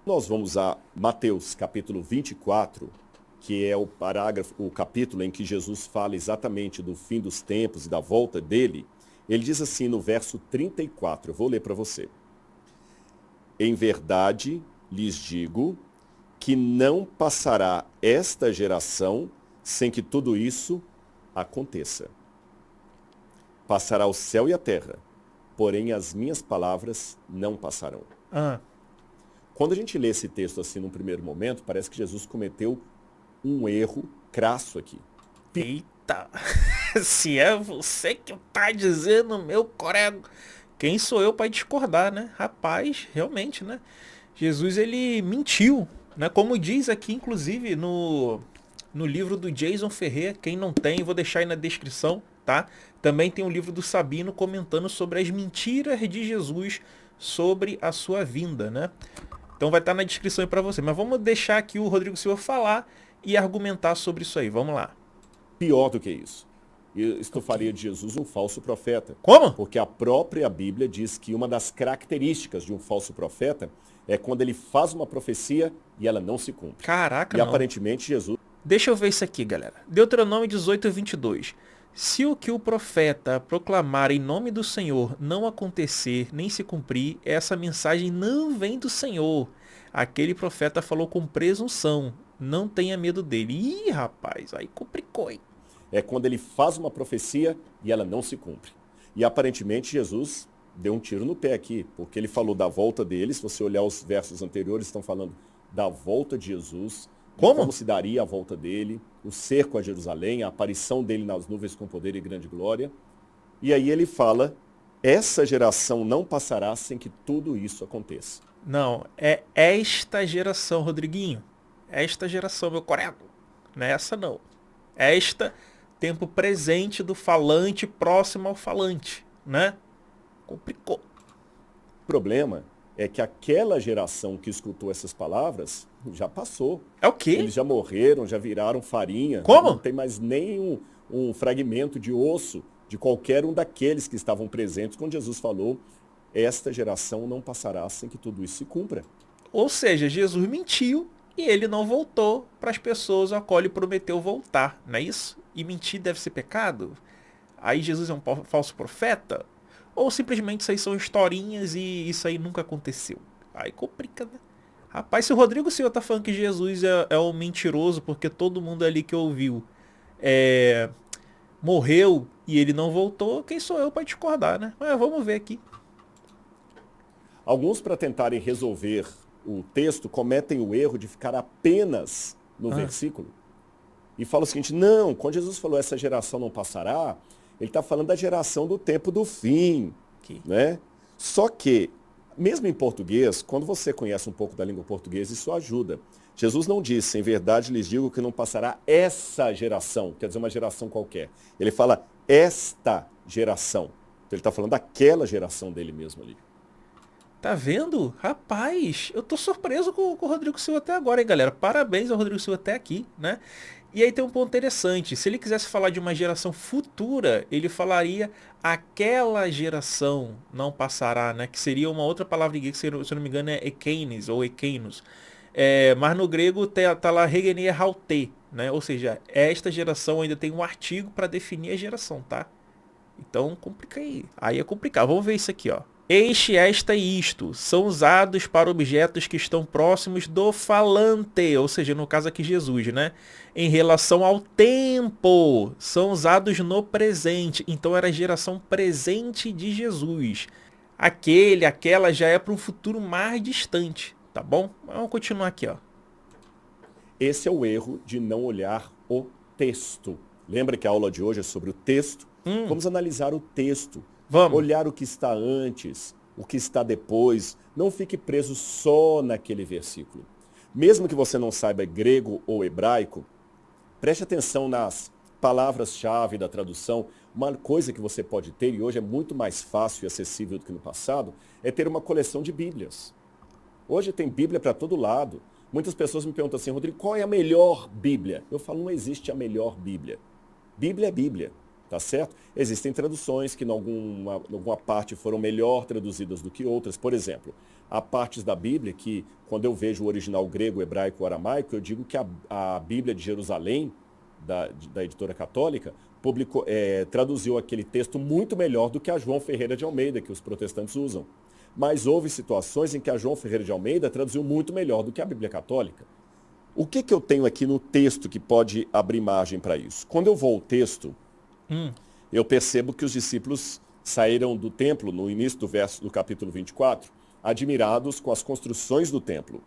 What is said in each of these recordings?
Nós vamos a Mateus capítulo 24, que é o capítulo em que Jesus fala exatamente do fim dos tempos e da volta dele. Ele diz assim no verso 34, eu vou ler para você. Em verdade lhes digo que não passará esta geração sem que tudo isso aconteça. Passará o céu e a terra, porém as minhas palavras não passarão. Ah, Quando a gente lê esse texto assim num primeiro momento, parece que Jesus cometeu um erro crasso aqui. eita. Se é você que tá dizendo, meu colega, quem sou eu para discordar, né? Rapaz, realmente, né? Jesus, ele mentiu, né? Como diz aqui, inclusive, no livro do Jason Ferrer. Quem não tem, vou deixar aí na descrição, tá? Também tem o livro do Sabino comentando sobre as mentiras de Jesus sobre a sua vinda, né? Então vai estar na descrição aí para você. Mas vamos deixar aqui o Rodrigo Silva falar e argumentar sobre isso aí. Vamos lá. Pior do que isso. Isto Ok. faria de Jesus um falso profeta. Como? Porque a própria Bíblia diz que uma das características de um falso profeta é quando ele faz uma profecia e ela não se cumpre. Caraca, E não. aparentemente Jesus Deixa eu ver isso aqui, galera. Deuteronômio 18:22. Se o que o profeta proclamar em nome do Senhor não acontecer nem se cumprir, essa mensagem não vem do Senhor. Aquele profeta falou com presunção. Não tenha medo dele. Ih, rapaz, aí complicou, hein? é quando ele faz uma profecia e ela não se cumpre. E aparentemente Jesus deu um tiro no pé aqui, porque ele falou da volta dele. Se você olhar os versos anteriores, estão falando da volta de Jesus, de como Como? se daria a volta dele, o cerco a Jerusalém, a aparição dele nas nuvens com poder e grande glória. E aí ele fala: essa geração não passará sem que tudo isso aconteça. Não, é esta geração, Rodriguinho. Esta geração, meu colega. Não é essa não. Esta, tempo presente do falante próximo ao falante, né? Complicou. O problema é que aquela geração que escutou essas palavras já passou. É o quê? Eles já morreram, já viraram farinha, não Como? tem mais nem um fragmento de osso de qualquer um daqueles que estavam presentes quando Jesus falou: esta geração não passará sem que tudo isso se cumpra. Ou seja, Jesus mentiu e ele não voltou para as pessoas a qual ele prometeu voltar, não é isso? E mentir deve ser pecado? Aí Jesus é um falso profeta? Ou simplesmente isso aí são historinhas e isso aí nunca aconteceu? Aí complica, né? Rapaz, se o Rodrigo Silva tá falando que Jesus é um mentiroso porque todo mundo ali que ouviu é, morreu e ele não voltou, quem sou eu para discordar, né? Mas vamos ver aqui. Alguns, para tentarem resolver o texto, cometem o erro de ficar apenas no Ah, versículo e falam o seguinte: não, quando Jesus falou essa geração não passará, ele está falando da geração do tempo do fim, aqui. né? Só que, mesmo em português, quando você conhece um pouco da língua portuguesa, isso ajuda. Jesus não disse: em verdade lhes digo que não passará essa geração, quer dizer, uma geração qualquer. Ele fala esta geração. Então ele está falando daquela geração dele mesmo ali. Tá vendo? Rapaz, eu tô surpreso com o Rodrigo Silva até agora, hein, galera? Parabéns ao Rodrigo Silva até aqui, né? E aí tem um ponto interessante. Se ele quisesse falar de uma geração futura, ele falaria aquela geração não passará, né? Que seria uma outra palavra em grego, que se eu não me engano é ekeines ou ekeinos. Mas no grego tá lá regenei haute, né? Ou seja, esta geração ainda tem um artigo para definir a geração, tá? Então complica aí. Aí é complicado. Vamos ver isso aqui, ó. Este, esta e isto são usados para objetos que estão próximos do falante, ou seja, no caso aqui Jesus, né? Em relação ao tempo, são usados no presente. Então era a geração presente de Jesus. Aquele, aquela já é para um futuro mais distante, tá bom? Vamos continuar aqui, ó. Esse é o erro de não olhar o texto. Lembra que a aula de hoje é sobre o texto? Vamos analisar o texto, Vamos. olhar o que está antes, o que está depois. Não fique preso só naquele versículo. Mesmo que você não saiba grego ou hebraico, preste atenção nas palavras-chave da tradução. Uma coisa que você pode ter, e hoje é muito mais fácil e acessível do que no passado, é ter uma coleção de Bíblias. Hoje tem Bíblia para todo lado. Muitas pessoas me perguntam assim: Rodrigo, qual é a melhor Bíblia? Eu falo: não existe a melhor Bíblia. Bíblia é Bíblia. tá certo? Existem traduções que em alguma parte foram melhor traduzidas do que outras. Por exemplo, há partes da Bíblia que, quando eu vejo o original grego, hebraico, aramaico, eu digo que a Bíblia de Jerusalém, da editora católica, traduziu aquele texto muito melhor do que a João Ferreira de Almeida, que os protestantes usam. Mas houve situações em que a João Ferreira de Almeida traduziu muito melhor do que a Bíblia católica. O que eu tenho aqui no texto que pode abrir margem para isso? Quando eu vou ao texto, eu percebo que os discípulos saíram do templo, no início do capítulo 24, admirados com as construções do templo.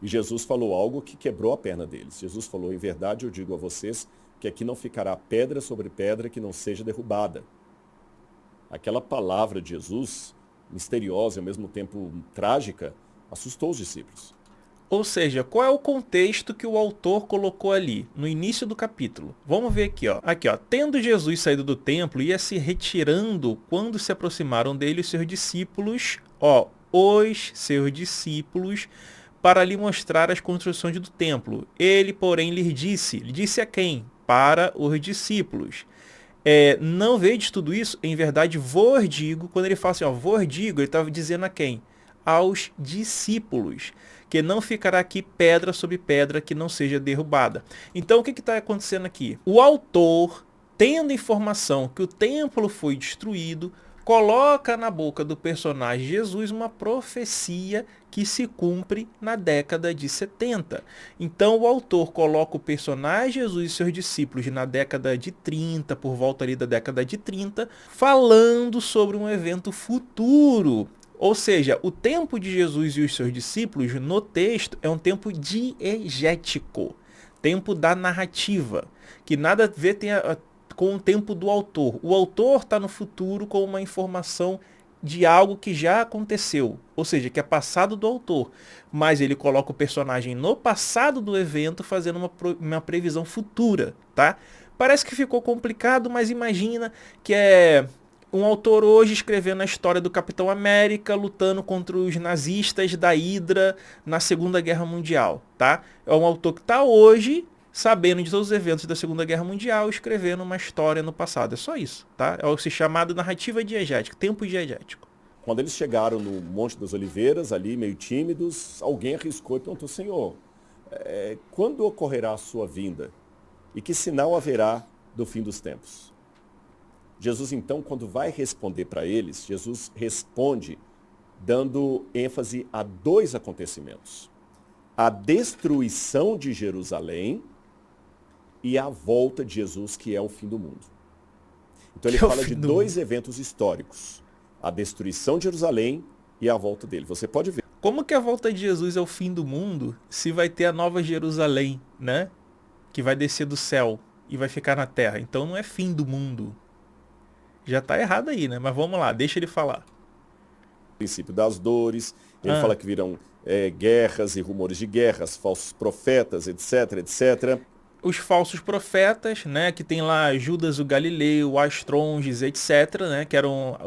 E Jesus falou algo que quebrou a perna deles. Jesus falou: em verdade eu digo a vocês que aqui não ficará pedra sobre pedra que não seja derrubada. Aquela palavra de Jesus, misteriosa e ao mesmo tempo trágica, assustou os discípulos. Ou seja, qual é o contexto que o autor colocou ali, no início do capítulo? Vamos ver aqui, ó. Aqui, ó. Tendo Jesus saído do templo, ia se retirando quando se aproximaram dele os seus discípulos, para lhe mostrar as construções do templo. Ele, porém, lhe disse a quem? Para os discípulos. Não vedes tudo isso? Em verdade, vos digo, quando ele fala assim, vos digo, ele estava dizendo a quem? Aos discípulos, que não ficará aqui pedra sobre pedra que não seja derrubada. Então, o que está acontecendo aqui? O autor, tendo informação que o templo foi destruído, coloca na boca do personagem Jesus uma profecia que se cumpre na década de 70. Então o autor coloca o personagem Jesus e seus discípulos na década de 30, por volta ali da década de 30, falando sobre um evento futuro. Ou seja, o tempo de Jesus e os seus discípulos no texto é um tempo diegético, tempo da narrativa, que nada a ver com o tempo do autor. O autor está no futuro com uma informação de algo que já aconteceu, ou seja, que é passado do autor, mas ele coloca o personagem no passado do evento fazendo uma previsão futura, tá? Parece que ficou complicado, mas imagina que é um autor hoje escrevendo a história do Capitão América lutando contra os nazistas da Hydra na Segunda Guerra Mundial, tá? É um autor que está hoje sabendo de todos os eventos da Segunda Guerra Mundial, escrevendo uma história no passado. É só isso, tá? É o que se chamado narrativa diegética, tempo diegético. Quando eles chegaram no Monte das Oliveiras, ali meio tímidos, alguém arriscou e perguntou: Senhor, quando ocorrerá a sua vinda? E que sinal haverá do fim dos tempos? Jesus, então, quando vai responder para eles, Jesus responde dando ênfase a dois acontecimentos: a destruição de Jerusalém e a volta de Jesus, que é o fim do mundo. Então ele fala de dois eventos históricos: a destruição de Jerusalém e a volta dele. Você pode ver. Como que a volta de Jesus é o fim do mundo se vai ter a nova Jerusalém, né? Que vai descer do céu e vai ficar na terra. Então não é fim do mundo. Já está errado aí, né? Mas vamos lá, deixa ele falar. O princípio das dores. Ele fala que virão guerras e rumores de guerras, falsos profetas, etc, etc. Os falsos profetas, né, que tem lá Judas o Galileu, Astronges, etc, né, que eram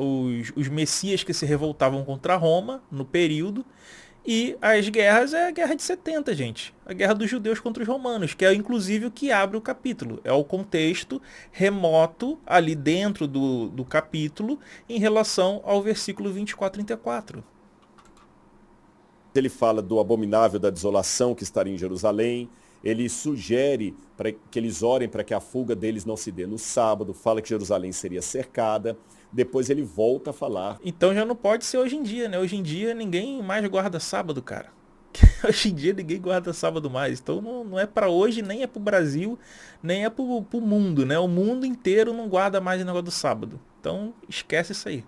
os messias que se revoltavam contra Roma no período. E as guerras é a guerra de 70, gente. A guerra dos judeus contra os romanos, que é inclusive o que abre o capítulo. É o contexto remoto ali dentro do capítulo em relação ao versículo 24 e 34. Ele fala do abominável da desolação que estaria em Jerusalém. Ele sugere que eles orem para que a fuga deles não se dê no sábado. Fala que Jerusalém seria cercada. Depois ele volta a falar. Então já não pode ser hoje em dia, né? Hoje em dia ninguém mais guarda sábado, cara. Hoje em dia ninguém guarda sábado mais. Então não é para hoje, nem é para o Brasil, nem é para o mundo, né? O mundo inteiro não guarda mais o negócio do sábado. Então esquece isso aí.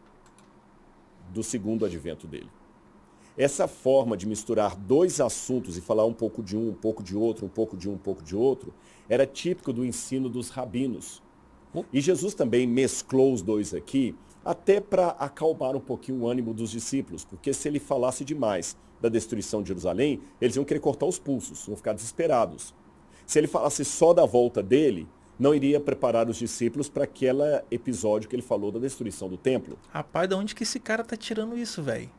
Do segundo advento dele. Essa forma de misturar dois assuntos e falar um pouco de um pouco de outro, um pouco de um pouco de outro, era típico do ensino dos rabinos. E Jesus também mesclou os dois aqui, até para acalmar um pouquinho o ânimo dos discípulos, porque se ele falasse demais da destruição de Jerusalém, eles iam querer cortar os pulsos, iam ficar desesperados. Se ele falasse só da volta dele, não iria preparar os discípulos para aquele episódio que ele falou da destruição do templo. Rapaz, de onde que esse cara tá tirando isso, velho?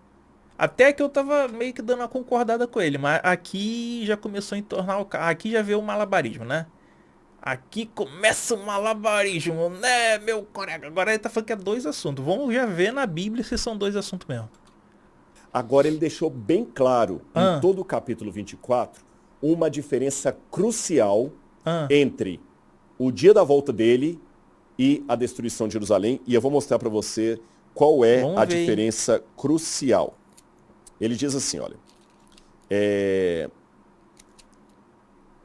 Até que eu tava meio que dando uma concordada com ele, mas aqui já começou a entornar aqui já veio o malabarismo, né? Aqui começa o malabarismo, né, meu colega? Agora ele tá falando que é dois assuntos. Vamos já ver na Bíblia se são dois assuntos mesmo. Agora ele deixou bem claro, em Ah, todo o capítulo 24, uma diferença crucial ah, entre o dia da volta dele e a destruição de Jerusalém. E eu vou mostrar para você qual é vamos a ver, hein? diferença crucial. Ele diz assim, olha,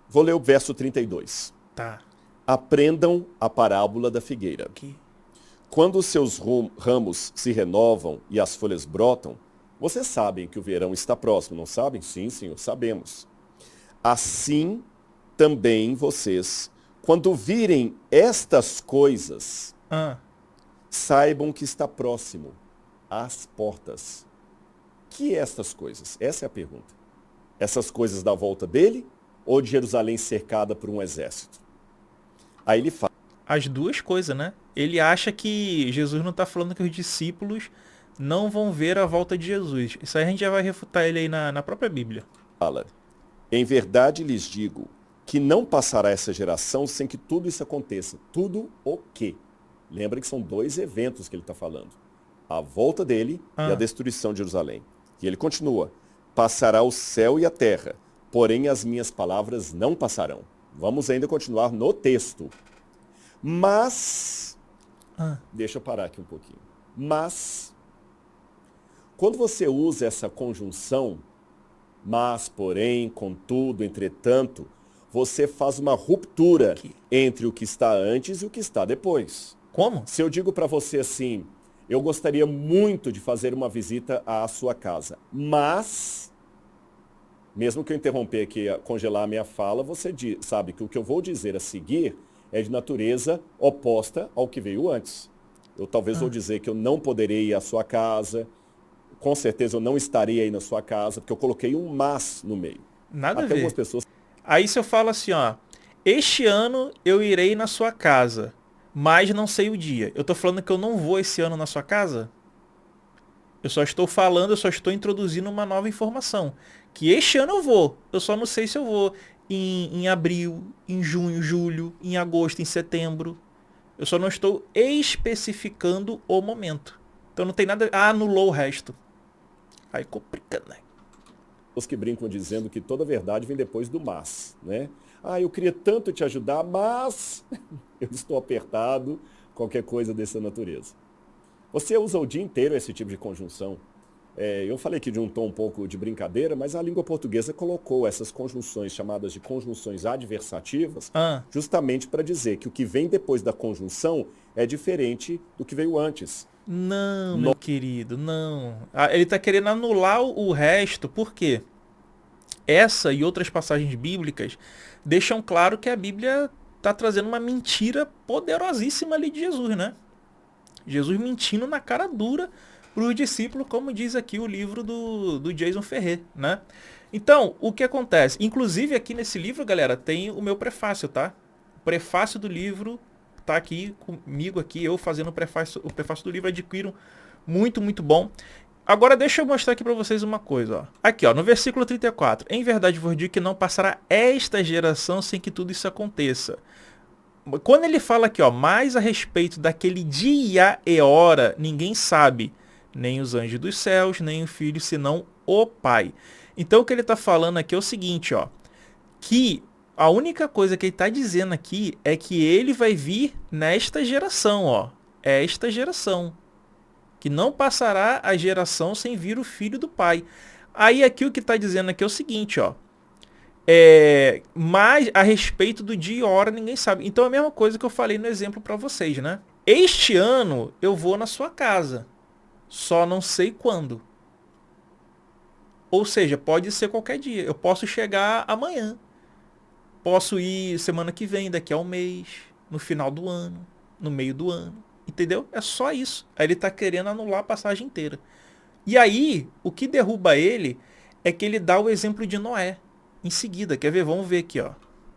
vou ler o verso 32. Tá. Aprendam a parábola da figueira. Aqui. Quando os seus ramos se renovam e as folhas brotam, vocês sabem que o verão está próximo, não sabem? Sim, senhor, sabemos. Assim também vocês, quando virem estas coisas, Ah, saibam que está próximo, às portas. Que estas coisas? Essa é a pergunta. Essas coisas da volta dele ou de Jerusalém cercada por um exército? Aí ele fala. as duas coisas, né? Ele acha que Jesus não tá falando que os discípulos não vão ver a volta de Jesus. Isso aí a gente já vai refutar ele aí na própria Bíblia. Em verdade lhes digo que não passará essa geração sem que tudo isso aconteça. Tudo o quê? Lembra que são dois eventos que ele está falando. A volta dele e a destruição de Jerusalém. E ele continua. Passará o céu e a terra, porém as minhas palavras não passarão. Vamos ainda continuar no texto. Mas, deixa eu parar aqui um pouquinho. Mas, quando você usa essa conjunção, mas, porém, contudo, entretanto, você faz uma ruptura entre o que está antes e o que está depois. Como? Se eu digo para você assim, eu gostaria muito de fazer uma visita à sua casa, mas, mesmo que eu interromper aqui, congelar a minha fala, você sabe que o que eu vou dizer a seguir é de natureza oposta ao que veio antes. Eu talvez vou dizer que eu não poderei ir à sua casa, com certeza eu não estarei aí na sua casa, porque eu coloquei um mas no meio. Nada a Até algumas ver. pessoas Aí se eu falo assim, ó, este ano eu irei na sua casa, mas não sei o dia. Eu tô falando que eu não vou esse ano na sua casa? Eu só estou falando, eu só estou introduzindo uma nova informação. Que este ano eu vou. Eu só não sei se eu vou em abril, em junho, julho, em agosto, em setembro. Eu só não estou especificando o momento. Então não tem nada. Ah, anulou o resto. Aí complica, né? que brincam dizendo que toda verdade vem depois do mas, né? Ah, eu queria tanto te ajudar, mas eu estou apertado, qualquer coisa dessa natureza. Você usa o dia inteiro esse tipo de conjunção. Eu falei aqui de um tom um pouco de brincadeira, mas a língua portuguesa colocou essas conjunções chamadas de conjunções adversativas justamente para dizer que o que vem depois da conjunção é diferente do que veio antes. Não, meu querido, não. Ah, ele está querendo anular o resto, por quê? Essa e outras passagens bíblicas deixam claro que a Bíblia está trazendo uma mentira poderosíssima ali de Jesus, né? Jesus mentindo na cara dura para os discípulos, como diz aqui o livro do Jason Ferrer, né? Então, o que acontece? Inclusive aqui nesse livro, galera, tem o meu prefácio, tá? O prefácio do livro tá aqui comigo aqui, eu fazendo o prefácio do livro, adquiro muito, muito bom. Agora deixa eu mostrar aqui para vocês uma coisa, ó. Aqui, ó, no versículo 34. Em verdade vos digo que não passará esta geração sem que tudo isso aconteça. Quando ele fala aqui, ó, mais a respeito daquele dia e hora, ninguém sabe, nem os anjos dos céus, nem o filho, senão o Pai. Então o que ele está falando aqui é o seguinte, ó, que a única coisa que ele está dizendo aqui é que ele vai vir nesta geração, ó, esta geração, que não passará a geração sem vir o filho do Pai. Aí aqui o que está dizendo aqui é o seguinte, ó, mas a respeito do dia e hora ninguém sabe. Então é a mesma coisa que eu falei no exemplo para vocês, né? Este ano eu vou na sua casa, só não sei quando. Ou seja, pode ser qualquer dia. Eu posso chegar amanhã. Posso ir semana que vem, daqui a um mês, no final do ano, no meio do ano. Entendeu? É só isso. Aí ele está querendo anular a passagem inteira. E aí, o que derruba ele é que ele dá o exemplo de Noé. Em seguida, quer ver? Vamos ver aqui, ó.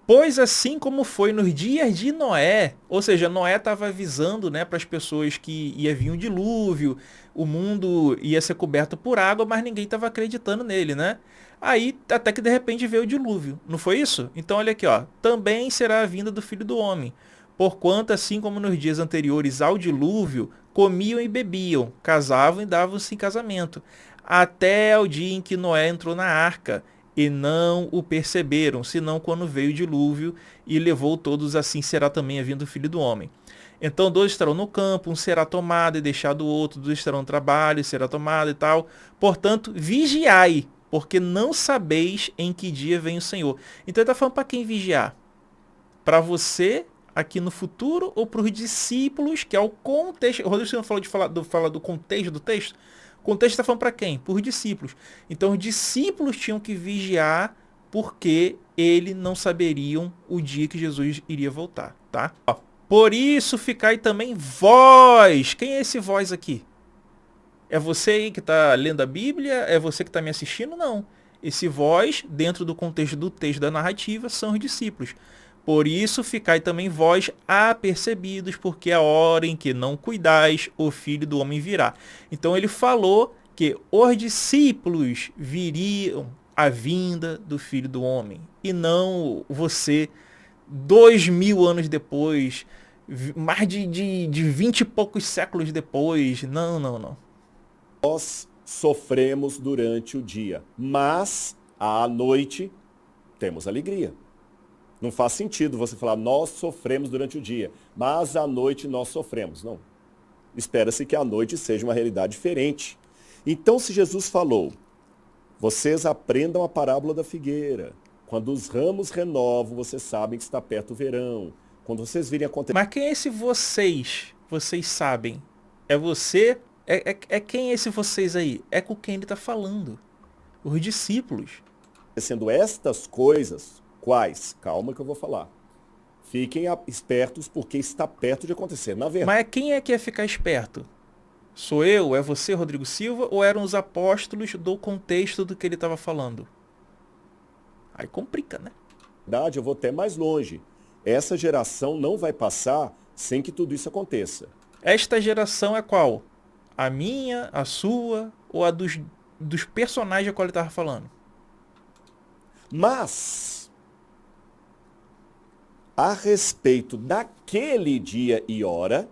Pois assim como foi nos dias de Noé, ou seja, Noé estava avisando, né, para as pessoas que ia vir um dilúvio, o mundo ia ser coberto por água, mas ninguém estava acreditando nele, né? Aí, até que de repente veio o dilúvio. Não foi isso? Então olha aqui, ó. Também será a vinda do Filho do Homem. Porquanto, assim como nos dias anteriores ao dilúvio, comiam e bebiam, casavam e davam-se em casamento, até o dia em que Noé entrou na arca, e não o perceberam, senão quando veio o dilúvio e levou todos, assim será também a vinda do Filho do Homem. Então dois estarão no campo, um será tomado e deixado o outro, dois estarão no trabalho e será tomado e tal. Portanto, vigiai, porque não sabeis em que dia vem o Senhor. Então ele está falando para quem vigiar? Para você aqui no futuro ou para os discípulos, que é o contexto. O Rodrigo falou fala do contexto do texto. O contexto está falando para quem? Para os discípulos. Então os discípulos tinham que vigiar porque eles não saberiam o dia que Jesus iria voltar, tá? Por isso ficai também vós. Quem é esse vós aqui? É você aí que está lendo a Bíblia? É você que está me assistindo? Não. Esse vós, dentro do contexto do texto da narrativa, são os discípulos. Por isso ficai também vós apercebidos, porque a hora em que não cuidais, o Filho do Homem virá. Então ele falou que os discípulos viriam a vinda do Filho do Homem. E não você, 2000 anos depois, mais de 20 e poucos séculos depois. Não, não, não. Nós sofremos durante o dia, mas à noite temos alegria. Não faz sentido você falar, nós sofremos durante o dia, mas à noite nós sofremos. Não. Espera-se que a noite seja uma realidade diferente. Então, se Jesus falou, vocês aprendam a parábola da figueira. Quando os ramos renovam, vocês sabem que está perto o verão. Quando vocês virem acontecer... Mas quem é esse vocês? Vocês sabem. É você? É quem é esse vocês aí? É com quem ele está falando. Os discípulos. Sendo estas coisas, quais? Calma que eu vou falar. Fiquem espertos porque está perto de acontecer. Na verdade... Mas quem é que ia ficar esperto? Sou eu? É você, Rodrigo Silva? Ou eram os apóstolos do contexto do que ele estava falando? Aí complica, né? Na verdade, eu vou até mais longe. Essa geração não vai passar sem que tudo isso aconteça. Esta geração é qual? A minha, a sua ou a dos personagens a qual ele estava falando? Mas, a respeito daquele dia e hora,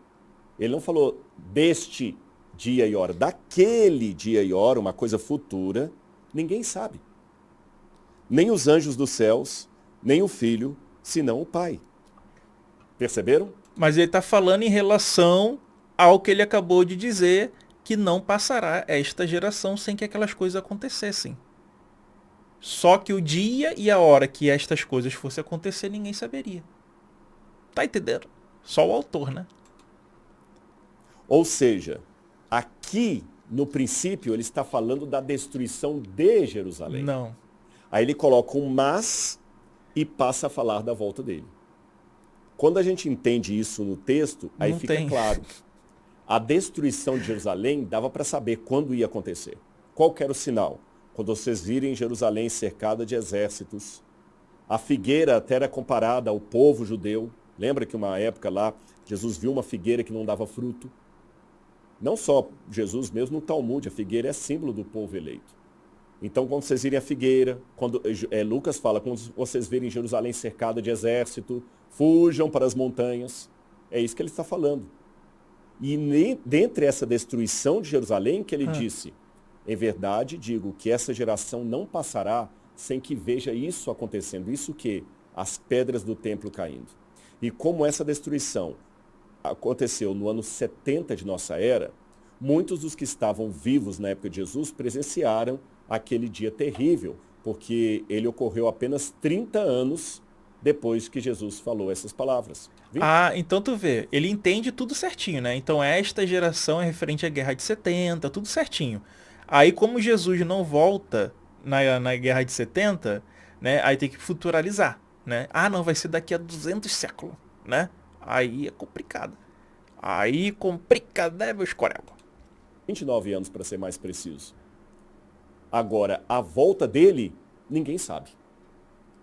ele não falou deste dia e hora, daquele dia e hora, uma coisa futura, ninguém sabe. Nem os anjos dos céus, nem o Filho, senão o Pai. Perceberam? Mas ele está falando em relação ao que ele acabou de dizer, que não passará esta geração sem que aquelas coisas acontecessem. Só que o dia e a hora que estas coisas fossem acontecer, ninguém saberia. Tá entendendo? Só o autor, né? Ou seja, aqui, no princípio, ele está falando da destruição de Jerusalém. Não. Aí ele coloca um mas e passa a falar da volta dele. Quando a gente entende isso no texto, aí fica claro. A destruição de Jerusalém dava para saber quando ia acontecer. Qual que era o sinal? Quando vocês virem Jerusalém cercada de exércitos, a figueira até era comparada ao povo judeu. Lembra que uma época lá, Jesus viu uma figueira que não dava fruto? Não só Jesus, mesmo no Talmud, a figueira é símbolo do povo eleito. Então, quando vocês virem a figueira, Lucas fala, quando vocês virem Jerusalém cercada de exército, fujam para as montanhas. É isso que ele está falando. E dentre essa destruição de Jerusalém que ele disse, em verdade digo que essa geração não passará sem que veja isso acontecendo. Isso que? As pedras do templo caindo. E como essa destruição aconteceu no ano 70 de nossa era, muitos dos que estavam vivos na época de Jesus presenciaram aquele dia terrível, porque ele ocorreu apenas 30 anos depois que Jesus falou essas palavras. Viu? Ah, então tu vê, ele entende tudo certinho, né? Então esta geração é referente à Guerra de 70, tudo certinho. Aí como Jesus não volta na Guerra de 70, né? Aí tem que futuralizar, né? Ah, não, vai ser daqui a 200 séculos, né? Aí é complicado. Aí complica, né, meu escorel? 29 anos, para ser mais preciso. Agora, a volta dele, ninguém sabe.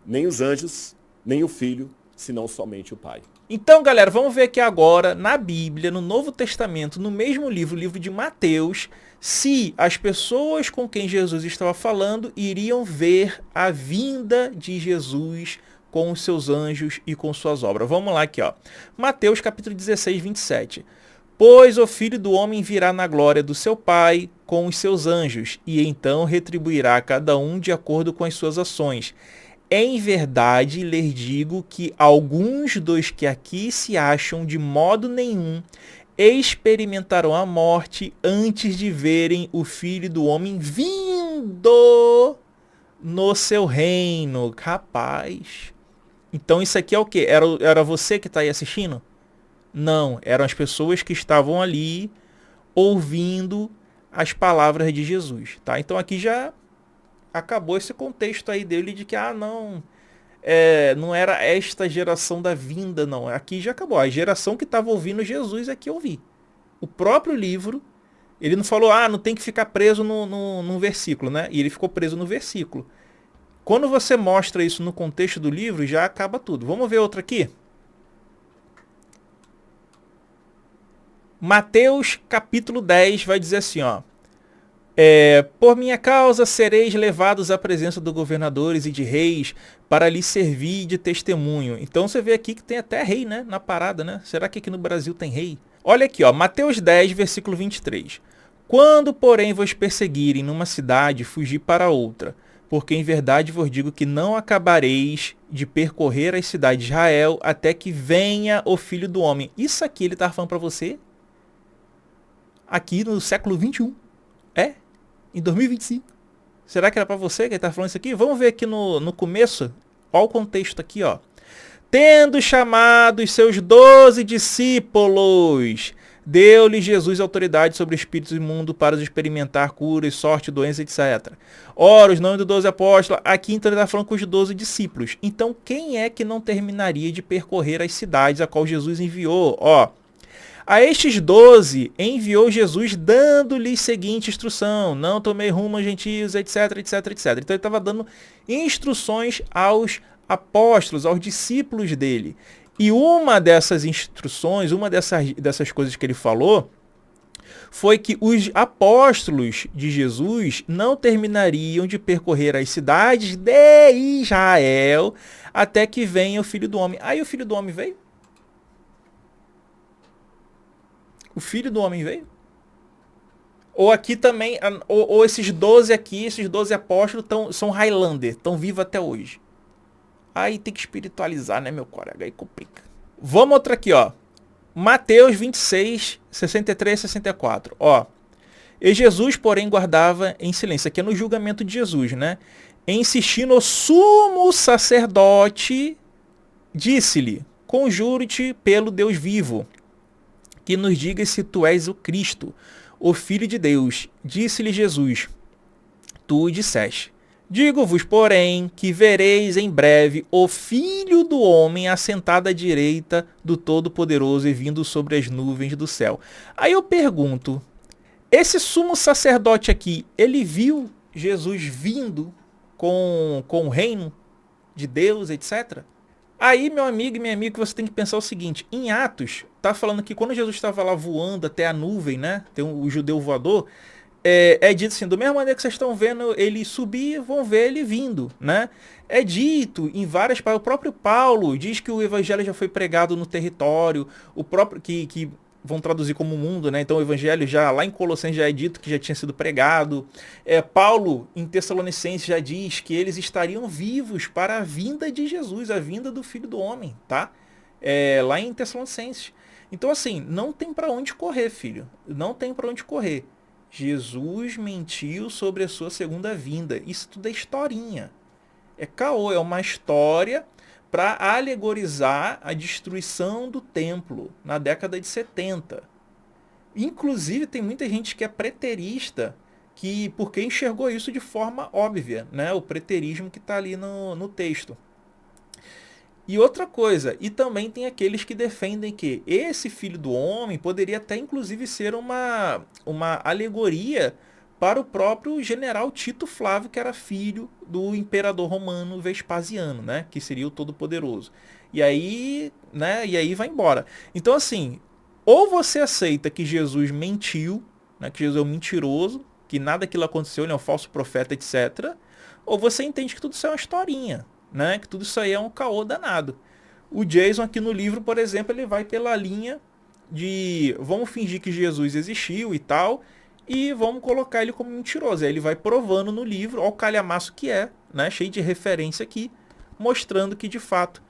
Nem os anjos, nem o Filho, senão somente o Pai. Então, galera, vamos ver aqui agora, na Bíblia, no Novo Testamento, no mesmo livro, o livro de Mateus, se as pessoas com quem Jesus estava falando iriam ver a vinda de Jesus com os seus anjos e com suas obras. Vamos lá aqui, ó. Mateus capítulo 16, 27. Pois o Filho do Homem virá na glória do seu Pai com os seus anjos, e então retribuirá a cada um de acordo com as suas ações. Em verdade, lhes digo que alguns dos que aqui se acham de modo nenhum experimentarão a morte antes de verem o Filho do Homem vindo no seu reino. Rapaz. Então isso aqui é o quê? Era você que está aí assistindo? Não, eram as pessoas que estavam ali ouvindo as palavras de Jesus, tá? Então aqui já acabou esse contexto aí dele de que, não era esta geração da vinda, não. Aqui já acabou. A geração que estava ouvindo Jesus é que eu vi. O próprio livro, ele não falou, não tem que ficar preso num versículo, né? E ele ficou preso no versículo. Quando você mostra isso no contexto do livro, já acaba tudo. Vamos ver outra aqui? Mateus capítulo 10 vai dizer assim, ó. Por minha causa sereis levados à presença dos governadores e de reis para lhes servir de testemunho. Então você vê aqui que tem até rei, né, na parada, né? Será que aqui no Brasil tem rei? Olha aqui, ó, Mateus 10, versículo 23. Quando, porém, vos perseguirem numa cidade, fugi para outra, porque em verdade vos digo que não acabareis de percorrer as cidades de Israel até que venha o Filho do Homem. Isso aqui ele estava falando para você aqui no século 21. Em 2025. Será que era para você que ele está falando isso aqui? Vamos ver aqui no começo. Olha o contexto aqui, ó. Tendo chamado os seus 12 discípulos, deu-lhes Jesus autoridade sobre espíritos imundos para os experimentar curas, sorte, doença, etc. Ora, os nomes dos 12 apóstolos, aqui então ele está falando com os 12 discípulos. Então, quem é que não terminaria de percorrer as cidades a qual Jesus enviou? Ó. A estes 12 enviou Jesus dando-lhes seguinte instrução: não tomei rumo aos gentios, etc, etc, etc. Então ele estava dando instruções aos apóstolos, aos discípulos dele. E uma dessas instruções, uma dessas coisas que ele falou, foi que os apóstolos de Jesus não terminariam de percorrer as cidades de Israel até que venha o Filho do Homem. Aí o Filho do Homem veio? O Filho do Homem veio? Ou aqui também, ou esses 12 aqui, esses 12 apóstolos são Highlander, estão vivos até hoje. Aí tem que espiritualizar, né, meu colega? Aí complica. Vamos outra aqui, ó. Mateus 26, 63 e 64. Ó. E Jesus, porém, guardava em silêncio. Aqui é no julgamento de Jesus, né? Insistindo o sumo sacerdote, disse-lhe: conjuro-te pelo Deus vivo, que nos diga se tu és o Cristo, o Filho de Deus. Disse-lhe Jesus: tu o disseste. Digo-vos, porém, que vereis em breve o Filho do Homem assentado à direita do Todo-Poderoso e vindo sobre as nuvens do céu. Aí eu pergunto, esse sumo sacerdote aqui, ele viu Jesus vindo com o reino de Deus, etc.? Aí, meu amigo e minha amiga, você tem que pensar o seguinte: em Atos, tá falando que quando Jesus estava lá voando até a nuvem, né? Tem o judeu voador, é dito assim, da mesma maneira que vocês estão vendo ele subir, vão ver ele vindo, né? É dito em várias partes. O próprio Paulo diz que o evangelho já foi pregado no território, o próprio que vão traduzir como mundo, né? Então o evangelho já lá em Colossenses já é dito que já tinha sido pregado. Paulo em Tessalonicenses já diz que eles estariam vivos para a vinda de Jesus, a vinda do Filho do Homem, tá? Lá em Tessalonicenses. Então assim, não tem para onde correr, filho. Não tem para onde correr. Jesus mentiu sobre a sua segunda vinda. Isso tudo é historinha. É caô, é uma história para alegorizar a destruição do templo na década de 70. Inclusive, tem muita gente que é preterista, porque enxergou isso de forma óbvia, né? O preterismo que está ali no texto. E outra coisa, e também tem aqueles que defendem que esse Filho do Homem poderia até inclusive ser uma alegoria para o próprio general Tito Flávio, que era filho do imperador romano Vespasiano, né, que seria o Todo-Poderoso. E aí, né, e aí vai embora. Então assim, ou você aceita que Jesus mentiu, né, que Jesus é um mentiroso, que nada daquilo aconteceu, ele é um falso profeta, etc. Ou você entende que tudo isso é uma historinha, né, que tudo isso aí é um caô danado. O Jason aqui no livro, por exemplo, ele vai pela linha de vamos fingir que Jesus existiu e tal, e vamos colocar ele como mentiroso. Aí ele vai provando no livro, ó o calhamaço que é, né, cheio de referência aqui, mostrando que de fato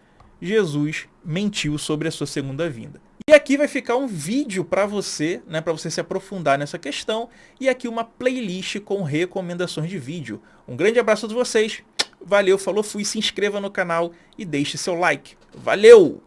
Jesus mentiu sobre a sua segunda vinda. E aqui vai ficar um vídeo para você, né, para você se aprofundar nessa questão, e aqui uma playlist com recomendações de vídeo. Um grande abraço a todos vocês, valeu, falou, fui, se inscreva no canal e deixe seu like. Valeu!